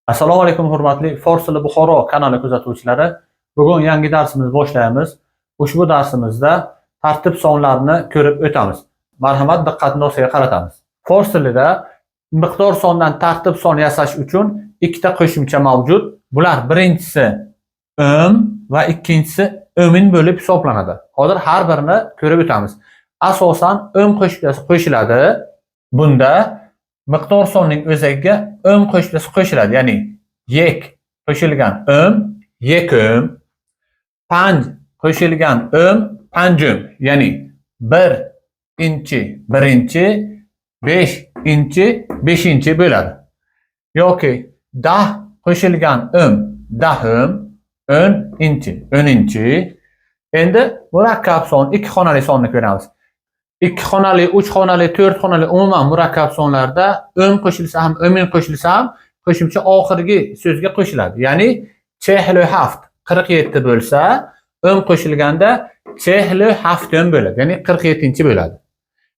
Assalomu alaykum hurmatli Fors tili Buxoro kanali kuzatuvchilari. Bugun yangi darsimizni boshlaymiz. Ushbu darsimizda tartib sonlarini ko'rib o'tamiz. Marhamat, diqqatni ortiga qaratamiz. Fors tilida miqdor sondan tartib son yasash uchun ikkita qo'shimcha mavjud. Bular birinchisi va ikkinchisi o'min bo'lib hisoblanadi. Hozir har birini ko'rib o'tamiz. Asosan qo'shimchasi qo'shiladi. Bunda miqdor sonning o'ziga qo'shimchasi qo'shiladi. Ya'ni yek qo'shilgan yekum, panj qo'shilgan panjum. Ya'ni birinchi, beshinchi bo'ladi. Yoki dah qo'shilgan dahum, o'ninchi. Endi murakkab son, ikki xonali sonni ko'ramiz. 2 xonali, 3 xonali, 4 xonali umuman murakkab sonlarda qo'shilsa ham, o'min qo'shilsa ham qo'shimcha oxirgi so'zga qo'shiladi. Ya'ni 47 bo'lsa, qo'shilganda 47 bo'ladi. Ya'ni 47 bo'ladi.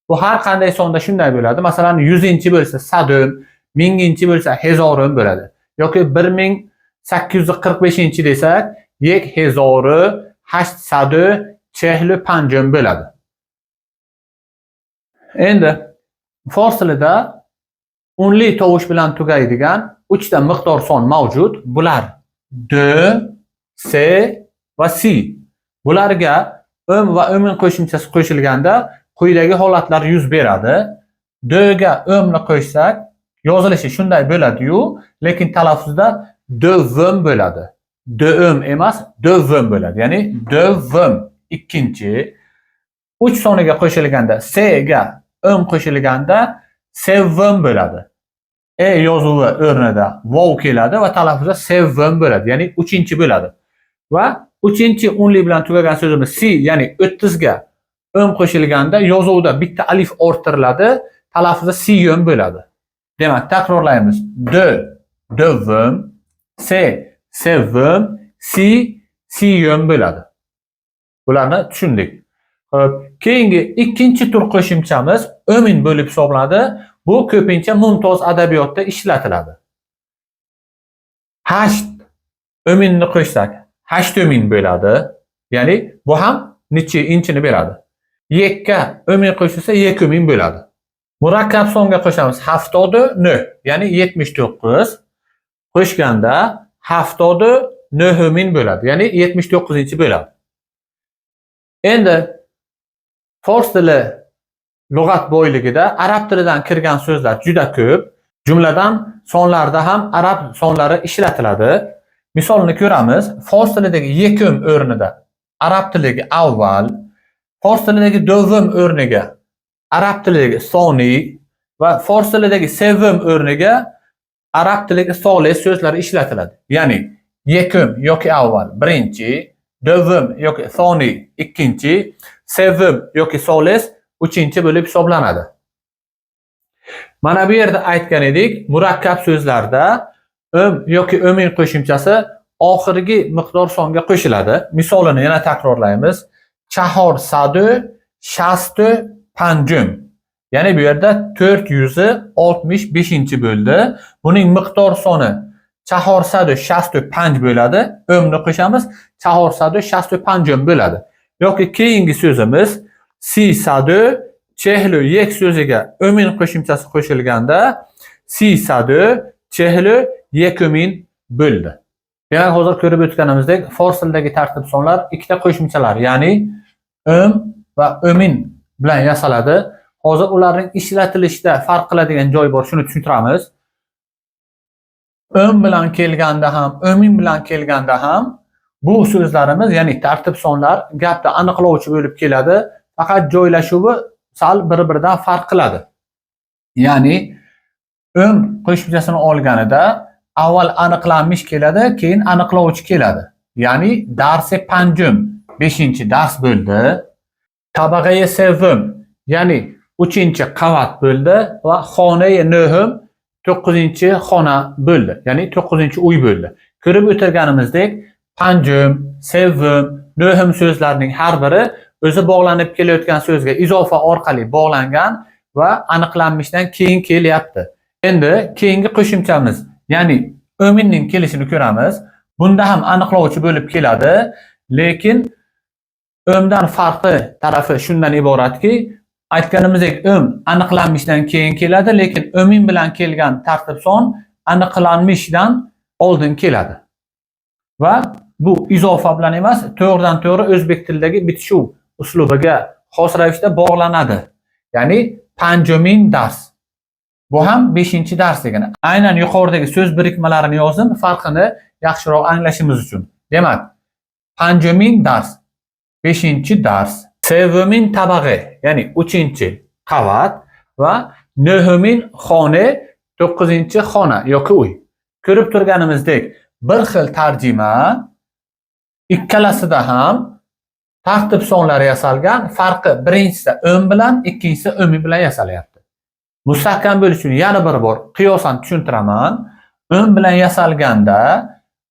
Bu har qanday sonda shunday bo'ladi. Masalan, 100 bo'lsa sadum, 1000 bo'lsa hezorum bo'ladi. Yoki 1845 desak, 1845 bo'ladi. Endi fors tilida unli tovush bilan tugaydigan 3 ta miqdor son mavjud. Bular d, s va si. Bularga va o'min qo'shimchasi qo'shilganda quyidagi holatlar yuz beradi. D ga o'mni qo'shsak, yozilishi shunday bo'ladi-yu, lekin talaffuzda dövm bo'ladi. Döm emas, dövm bo'ladi. Ya'ni dövm ikkinchi. 3 soniga qo'shilganda s ga qo'shilganda sevvim bo'ladi. Yozuvi o'rnida vov keladi va talaffuzda sevvim bo'ladi. Ya'ni 3-chi bo'ladi. Va 3-chi unli bilan tugagan so'zimiz si, ya'ni 30 ga qo'shilganda yozuvda bitta alif orttiriladi, talaffuzda siyum bo'ladi. Demak, takrorlaymiz. Dövvim, sevvim, siyum bo'ladi. Bularni tushundik. Keyingi ikkinchi tur qo'shimchamiz o'min bo'lib hisoblanadi. Bu ko'pincha mumtoz adabiyotda ishlatiladi. Hasht o'minni qo'shsak, hasht o'min bo'ladi. Ya'ni bu ham inchini beradi. Yekka o'min qo'shilsa yek o'min bo'ladi. Murakkab songa qo'shamiz 79, ya'ni 79 qo'shganda 79 o'min bo'ladi. Ya'ni 79-chi bo'ladi. Endi fors tili lug'at boyligida arab tilidan kirgan so'zlar juda ko'p. Jumladan sonlarda ham arab sonlari ishlatiladi. Misolni ko'ramiz. Fors tilidagi yekum o'rnida arab tilidagi avval, fors tilidagi dövm o'rniga arab tilidagi soni va fors tilidagi sevim o'rniga arab tilidagi solis so'zlari ishlatiladi. Ya'ni yekum yoki avval birinchi, dövm yoki soni ikkinchi, sevim yoki solis 3-chi bo'lib hisoblanadi. Mana bu yerda aytgan edik, murakkab so'zlarda yoki o'min qo'shimchasi oxirgi miqdor songa qo'shiladi. Misolini yana takrorlaymiz. Chahor sadu, shastu, panjum. Ya'ni bu yerda 465 bo'ldi. Buning miqdor soni chahor sadu, shastu, panj bo'ladi. O'mni qo'shamiz, chahor sadu, shastu, panjum bo'ladi. Yoki keyingi so'zimiz si sadu, chehlu yek so'ziga o'min qo'shimchasi qo'shilganda si sadu, chehlu yek o'min bo'ldi. Demak, hozir ko'rib o'tganimizdek, fors tilidagi tartib sonlar ikkita qo'shimchalar, ya'ni va o'min bilan yasaladi. Hozir ularning ishlatilishida farq qiladigan joy bor, shuni tushuntiramiz. Bilan kelganda ham, o'min bilan kelganda ham bu so'zlarimiz, ya'ni tartib sonlar gapda aniqlovchi bo'lib keladi, faqat joylashuvi sal bir-biridan farq qiladi. Ya'ni qo'shimchasini olganida avval aniqlanmish keladi, keyin aniqlovchi keladi. Ya'ni darsi panjum 5-dars bo'ldi. Tabaqaye sevim, ya'ni 3-qavat bo'ldi va xonaye nohum 9-xona bo'ldi. Ya'ni 9-uy bo'ldi. Ko'rib o'tirganimizdek, panjum, sevim, nohum so'zlarining har biri o'zi bog'lanib kelayotgan so'zga izofa orqali bog'langan va aniqlanmishdan keyin kelyapti. Endi keyingi qo'shimchamiz, ya'ni o'minning kelishini ko'ramiz. Bunda ham aniqlovchi bo'lib keladi, lekin o'mdan farqi tarafi shundan iboratki, aytganimizdek o'm aniqlanmishdan keyin keladi, lekin o'min bilan kelgan tartib son aniqlanmishdan oldin keladi. Va bu izofa bilan emas, to'g'ridan-to'g'ri o'zbek tilidagi bitishuv uslubiga xos ravishda bog'lanadi. Ya'ni panjomin dars. Bu ham 5-dars degani. Aynan yuqoridagi so'z birikmalarini yozdim, farqini yaxshiroq anglashimiz uchun. Demak, panjomin dars, 5-dars. Sevumin tabag'i, ya'ni 3-qavat va no'humin xona, 9-xona yoki uy. Ko'rib turganimizdek, bir xil tarjima, ikkalasida ham tartib sonlari yasalgan, farqi birinchisida o'm bilan, ikkinchisi o'mi bilan yasalyapti. Mustahkam bo'lish uchun yana bir bor qiyosan tushuntiraman. O'm bilan yasalganda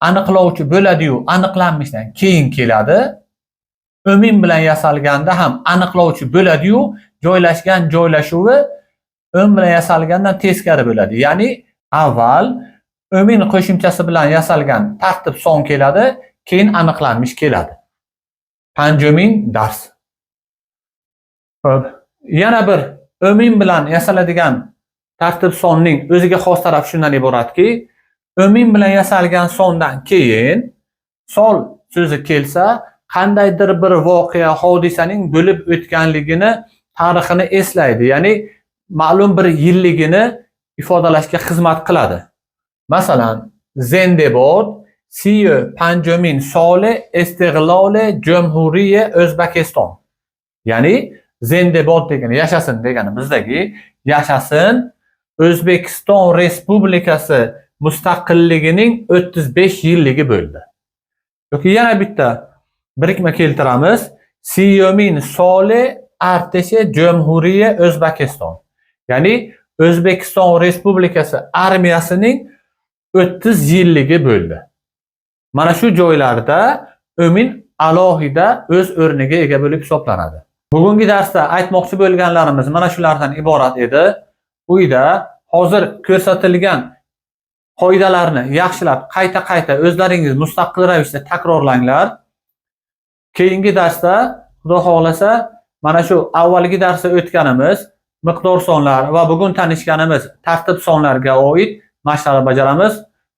aniqlovchi bo'ladi-yu, aniqlanmishdan keyin keladi. O'min bilan yasalganda ham aniqlovchi bo'ladi-yu, joylashgan joylashuvi o'm bilan yasalgandan teskari bo'ladi. Ya'ni avval o'min qo'shimchasi bilan yasalgan tartib son keladi, keyin aniqlanmish keladi. Panjomin dars. Yana bir o'min bilan yasaladigan tartib sonning o'ziga xos tarafi shundan iboratki, o'min bilan yasalgan sondan keyin sol so'zi kelsa, qandaydir bir voqea, hodisaning bo'lib o'tganligini, tarixini eslaydi. Ya'ni ma'lum bir yilligini ifodalashga xizmat qiladi. Masalan, Zendebod siyo panjomin soli istiqloli Jumhuriye O'zbekiston. Ya'ni Zendebod degani yashasin deganimizdagi yashasin O'zbekiston Respublikasi mustaqilligining 35 yilligi bo'ldi. Yoki yana bitta birikma keltiramiz. Siyomin soli arteshi Jumhuriye O'zbekiston. Ya'ni O'zbekiston Respublikasi armiyasining 30 yilligi bo'ldi. Mana shu joylarda o'min alohida o'z o'rniga ega bo'lib hisoblanadi. Bugungi darsda aytmoqchi bo'lganlarimiz mana shulardan iborat edi. Uyda hozir ko'rsatilgan qoidalarni yaxshilab qayta o'zlaringiz mustaqil ravishda takrorlanglar. Keyingi darsda Xudo xolasa mana shu avvalgi darsda o'tganimiz miqdor sonlar va bugun tanishganimiz tartib sonlarga oid mashqlar bajaramiz.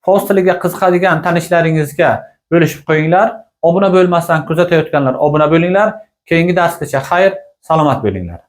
Fors tiliga qiziqadigan tanishlaringizga bo'lishib qo'yinglar. Obuna bo'lmasdan kuzatayotganlar obuna bo'linglar. Keyingi darsgacha xayr, salomat bo'linglar.